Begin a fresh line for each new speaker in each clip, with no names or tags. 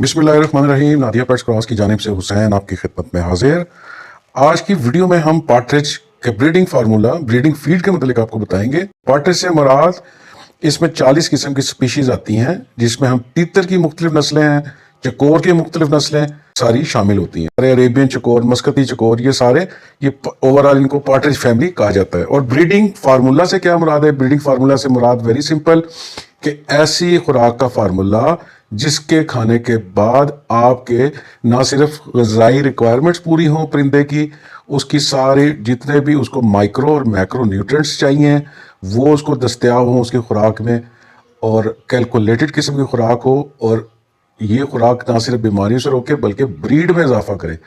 बिस्मिल्लाहिर्रहमानिर्रहीम। Nadia pets cross की जानिब से हुसैन आपकी खिदमत में हाजिर। आज की वीडियो में हम पार्ट्रिज के ब्रीडिंग फार्मूला, ब्रीडिंग फीड के मतलब आपको बताएंगे। पार्ट्रिज से मुराद इसमें 40 किस्म की स्पीशीज आती हैं, जिसमें हम तीतर की मुख्तलिफ नस्लें हैं, चकोर की मुख्तलिफ नस्लें सारी शामिल होती हैं। अरेबियन चकोर, मस्कती चकोर, ये सारे ये ओवरऑल इनको पार्ट्रिज फैमिली कहा जाता है। और ब्रीडिंग फार्मूला से क्या मुराद है? ब्रीडिंग फार्मूला से मुराद वेरी सिंपल कि ऐसी खुराक का फार्मूला जिसके खाने के बाद आपके ना सिर्फ ग़िज़ाई रिक्वायरमेंट्स पूरी हों परिंदे की, उसकी सारे जितने भी उसको माइक्रो और मैक्रो न्यूट्रिएंट्स चाहिए वो उसको दस्तयाब हों उसकी खुराक में, और कैलकुलेटेड किस्म की खुराक हो। और ये खुराक ना सिर्फ बीमारियों से रोके बल्कि ब्रीड में इजाफा करे,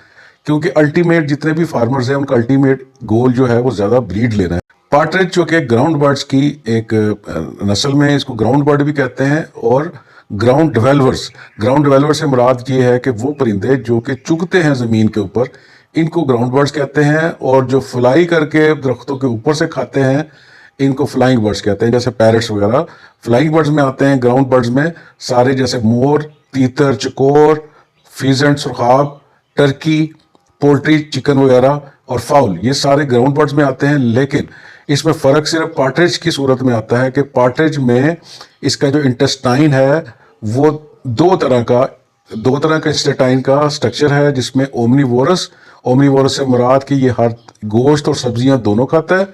क्योंकि अल्टीमेट जितने भी फार्मर्स हैं उनका अल्टीमेट गोल जो है वो ज़्यादा ब्रीड लेना है। पार्ट्रिज जो कि ग्राउंड बर्ड्स की एक नस्ल में, इसको ग्राउंड बर्ड भी कहते हैं। और ग्राउंड डेवेलपर्स से मुराद ये है कि वो परिंदे जो कि चुगते हैं ज़मीन के ऊपर, इनको ग्राउंड बर्ड्स कहते हैं। और जो फ्लाई करके दरख्तों के ऊपर से खाते हैं, इनको फ्लाइंग बर्ड्स कहते हैं। जैसे पैरट्स वगैरह फ्लाइंग बर्ड्स में आते हैं। ग्राउंड बर्ड्स में सारे जैसे मोर, तीतर, चकोर, फीजेंट, सुरखाब, टर्की, पोल्ट्री, चिकन वगैरह और फाउल, ये सारे ग्राउंड बर्ड्स में आते हैं। लेकिन इसमें फ़र्क सिर्फ पार्ट्रिज की सूरत में आता है कि पार्ट्रिज में इसका जो इंटेस्टाइन है वो दो तरह का इंटेस्टाइन का स्ट्रक्चर है, जिसमें ओमनीवोरस से मुराद कि ये हर गोश्त और सब्जियां दोनों खाता है।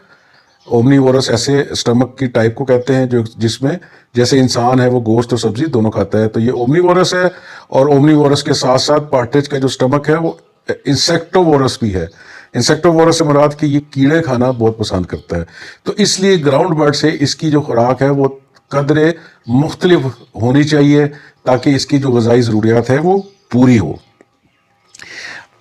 ओमनीवोरस ऐसे स्टमक की टाइप को कहते हैं जो जिसमें जैसे इंसान है वो गोश्त और सब्जी दोनों खाता है, तो ये ओमनीवोरस है। और ओमनीवोरस के साथ साथ पार्ट्रिज का जो स्टमक है वो इंसेक्टोवोरस भी है। इंसेक्टोवोरस से मुराद कि ये कीड़े खाना बहुत पसंद करता है। तो इसलिए ग्राउंड बर्ड से इसकी जो खुराक है वो कदरे मुख्तलिफ होनी चाहिए, ताकि इसकी जो ग़िज़ाई ज़रूरियात है वो पूरी हो।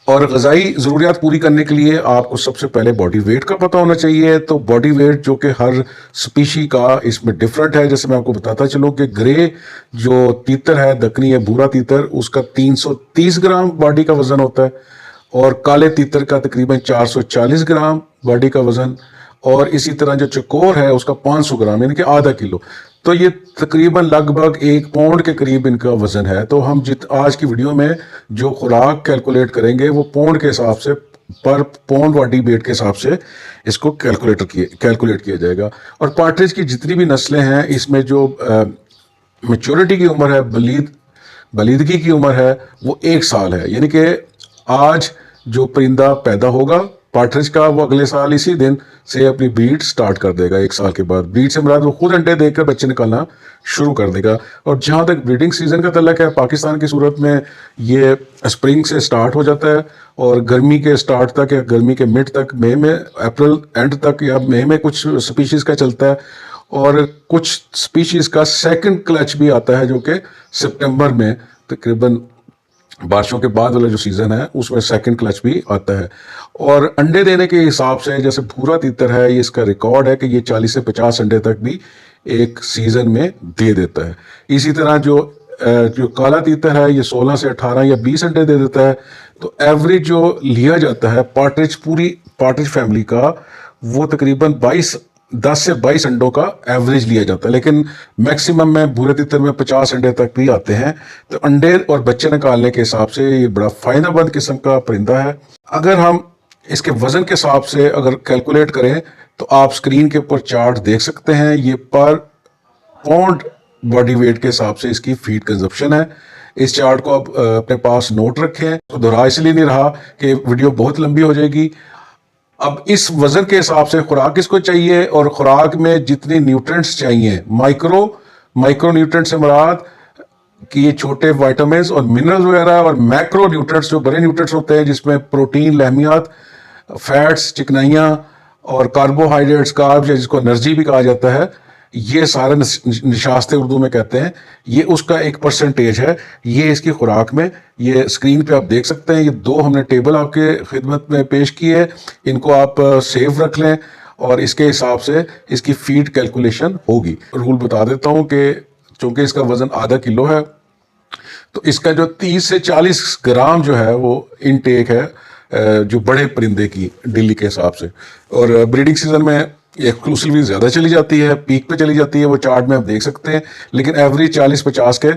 और ग़िज़ाई ज़रूरियात पूरी करने के लिए आपको सबसे पहले बॉडी वेट का पता होना चाहिए। तो बॉडी वेट जो कि हर स्पीशी का इसमें डिफरेंट है। जैसे मैं आपको बताता चलूँ कि ग्रे जो तीतर है, दक्कनी है, भूरा तीतर, उसका 330 ग्राम बॉडी का वज़न होता है। और काले तीतर का तकरीबन 440 ग्राम बॉडी का वज़न। और इसी तरह जो चकोर है उसका 500 ग्राम, यानी कि आधा किलो। तो ये तकरीबन लगभग 1 पाउंड के करीब इनका वज़न है। तो हम आज की वीडियो में जो खुराक कैलकुलेट करेंगे वो पाउंड के हिसाब से, पर पाउंड बॉडी वेट के हिसाब से इसको कैलकुलेट किया जाएगा। और पार्ट्रिज की जितनी भी नस्लें हैं इसमें जो मैच्योरिटी की उम्र है, बलीदगी की उम्र है, वो 1 साल है। यानी कि आज जो परिंदा पैदा होगा पार्ट्रिज का, वो अगले साल इसी दिन से अपनी ब्रीड स्टार्ट कर देगा। 1 साल के बाद ब्रीड से मुराद वो खुद अंडे देकर बच्चे निकालना शुरू कर देगा। और जहाँ तक ब्रीडिंग सीजन का तल्लक है, पाकिस्तान की सूरत में ये स्प्रिंग से स्टार्ट हो जाता है और गर्मी के स्टार्ट तक या गर्मी के मिड तक, मई में, अप्रैल एंड तक या मई में कुछ स्पीशीज़ का चलता है। और कुछ स्पीशीज़ का सेकंड क्लच भी आता है जो कि सितंबर में, तकरीबन बारिशों के बाद वाला जो सीज़न है उसमें सेकंड क्लच भी आता है। और अंडे देने के हिसाब से जैसे भूरा तीतर है, ये इसका रिकॉर्ड है कि ये 40 से 50 अंडे तक भी एक सीज़न में दे देता है। इसी तरह जो काला तीतर है ये 16 से 18 या 20 अंडे दे देता है। तो एवरेज जो लिया जाता है पूरी पार्ट्रिज फैमिली का, वो तकरीबन 10 से 22 अंडों का एवरेज लिया जाता है। लेकिन मैक्सिमम में भूरे तीतर में 50 अंडे तक भी आते हैं। तो अंडे और बच्चे निकालने के हिसाब से ये बड़ा फायदेमंद किस्म का परिंदा है। अगर हम इसके वजन के हिसाब से अगर कैलकुलेट करें तो आप स्क्रीन के ऊपर चार्ट देख सकते हैं। ये पर पाउंड बॉडी वेट के हिसाब से इसकी फीड कंजप्शन है। इस चार्ट को आप अपने पास नोट रखें। तो दोहरा इसलिए नहीं रहा कि वीडियो बहुत लंबी हो जाएगी। अब इस वजन के हिसाब से खुराक किसको चाहिए, और खुराक में जितनी न्यूट्रिएंट्स चाहिए, माइक्रो न्यूट्रिएंट से मुराद कि ये छोटे विटामिन्स और मिनरल्स वगैरह, और मैक्रो न्यूट्रिएंट्स जो बड़े न्यूट्रिएंट्स होते हैं जिसमें प्रोटीन, लहमियात, फैट्स, चिकनाइयाँ और कार्बोहाइड्रेट्स, कार्ब्स, या जिसको एनर्जी भी कहा जाता है, ये सारे निशास्ते उर्दू में कहते हैं, ये उसका एक परसेंटेज है। ये इसकी खुराक में, ये स्क्रीन पे आप देख सकते हैं। ये 2 हमने टेबल आपके खिदमत में पेश की है, इनको आप सेव रख लें और इसके हिसाब से इसकी फीड कैलकुलेशन होगी। रूल बता देता हूँ कि चूँकि इसका वज़न आधा किलो है तो इसका जो 30 से 40 ग्राम जो है वो इनटेक है जो बड़े परिंदे की डेली के हिसाब से। और ब्रीडिंग सीजन में एक्सक्लूसिवली ज़्यादा चली जाती है, पीक पे चली जाती है, वो चार्ट में आप देख सकते हैं, लेकिन एवरेज 40-50 के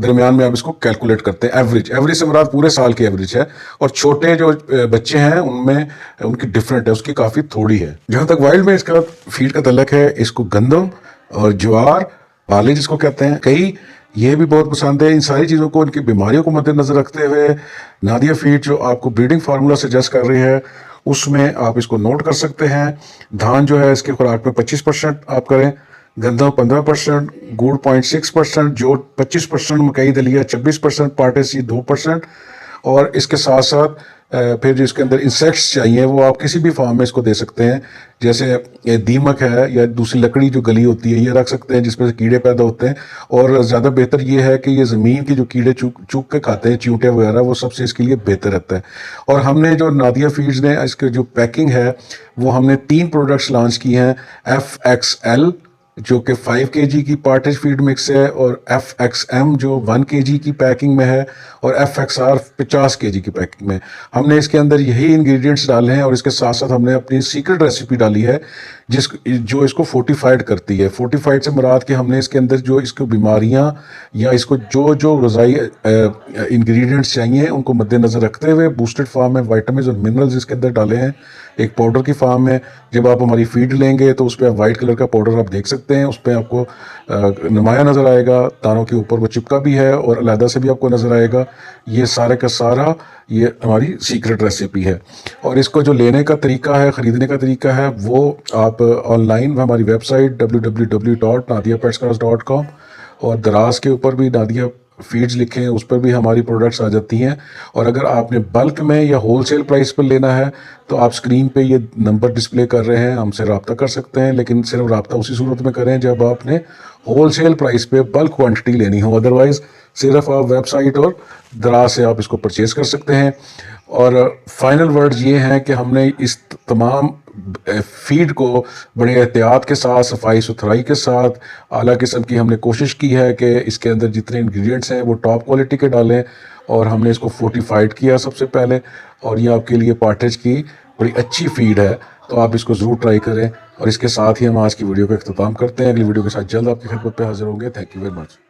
दरमियान में आप इसको कैलकुलेट करते हैं। एवरेज से मुराद पूरे साल की एवरेज है, और छोटे जो बच्चे हैं उनमें उनकी डिफरेंट है, उसकी काफ़ी थोड़ी है। जहाँ तक वाइल्ड में इसका फीड का तल्लक है, इसको गंदम और ज्वार, बाले जिसको कहते हैं, कई ये भी बहुत पसंद है। इन सारी चीज़ों को, इनकी बीमारियों को मद्देनजर रखते हुए नादिया फीड जो आपको ब्रीडिंग फार्मूला सजेस्ट कर रही है, उसमें आप इसको नोट कर सकते हैं। धान जो है इसकी खुराक में 25% आप करें, गंदम 15%, गुड़ 0.6%, जोट 25%, मकई दलिया 26%, पाटे सीड 2%, और इसके साथ साथ फिर जो इसके अंदर इंसेक्ट्स चाहिए वो आप किसी भी फॉर्म में इसको दे सकते हैं। जैसे ये दीमक है या दूसरी लकड़ी जो गली होती है, ये रख सकते हैं जिसमें से कीड़े पैदा होते हैं। और ज़्यादा बेहतर ये है कि ये ज़मीन की जो कीड़े चुग के खाते हैं, चींटे वगैरह, वो सबसे इसके लिए बेहतर रहता है। और हमने जो नादिया फीड्स ने इसके जो पैकिंग है, वो हमने 3 प्रोडक्ट्स लॉन्च की हैं। FXL जो कि 5 kg की पार्टेज फीड मिक्स है, और FXM जो 1 kg की पैकिंग में है, और FXR 50 kg की पैकिंग में। हमने इसके अंदर यही इंग्रेडिएंट्स डाले हैं, और इसके साथ साथ हमने अपनी सीक्रेट रेसिपी डाली है जो इसको फोर्टिफाइड करती है। फोर्टिफाइड से मुराद कि हमने इसके अंदर जो इसको बीमारियां या इसको जो ग़िज़ाई इंग्रेडिएंट्स चाहिए उनको मद्देनज़र रखते हुए बूस्टेड फार्म में विटामिन और मिनरल्स इसके अंदर डाले हैं। एक पाउडर की फार्म है। जब आप हमारी फीड लेंगे तो उस पर आप वाइट कलर का पाउडर आप देख सकते हैं, उस पर आपको नुमाया नज़र आएगा, दानों के ऊपर वो चिपका भी है और अलहदा से भी आपको नज़र आएगा। ये सारे का सारा ये हमारी सीक्रेट रेसिपी है। और इसको जो लेने का तरीका है, ख़रीदने का तरीका है, वो आप ऑनलाइन हमारी वेबसाइट www.nadiapetscross.com, और दराज के ऊपर भी नादिया फीड्स लिखे हैं, उस पर भी हमारी प्रोडक्ट्स आ जाती हैं। और अगर आपने बल्क में या होलसेल प्राइस पर लेना है तो आप स्क्रीन पे ये नंबर डिस्प्ले कर रहे हैं, हमसे रब्ता कर सकते हैं, लेकिन सिर्फ रब्ता उसी सूरत में करें जब आपने होलसेल प्राइस पे बल्क क्वांटिटी लेनी हो। अदरवाइज़ सिर्फ आप वेबसाइट और दराज से आप इसको परचेज़ कर सकते हैं। और फाइनल वर्ड ये हैं कि हमने इस तमाम फीड को बड़े एहतियात के साथ, सफाई सुथराई के साथ, आला किस्म की हमने कोशिश की है कि इसके अंदर जितने इंग्रेडिएंट्स हैं वो टॉप क्वालिटी के डालें, और हमने इसको फोर्टिफाइड किया सबसे पहले। और ये आपके लिए पार्टेज की बड़ी अच्छी फीड है, तो आप इसको ज़रूर ट्राई करें। और इसके साथ ही हम आज की वीडियो का इख्तिताम करते हैं। अगली वीडियो के साथ जल्द आपकी खिदमत पे हाजिर होंगे। Thank you very much.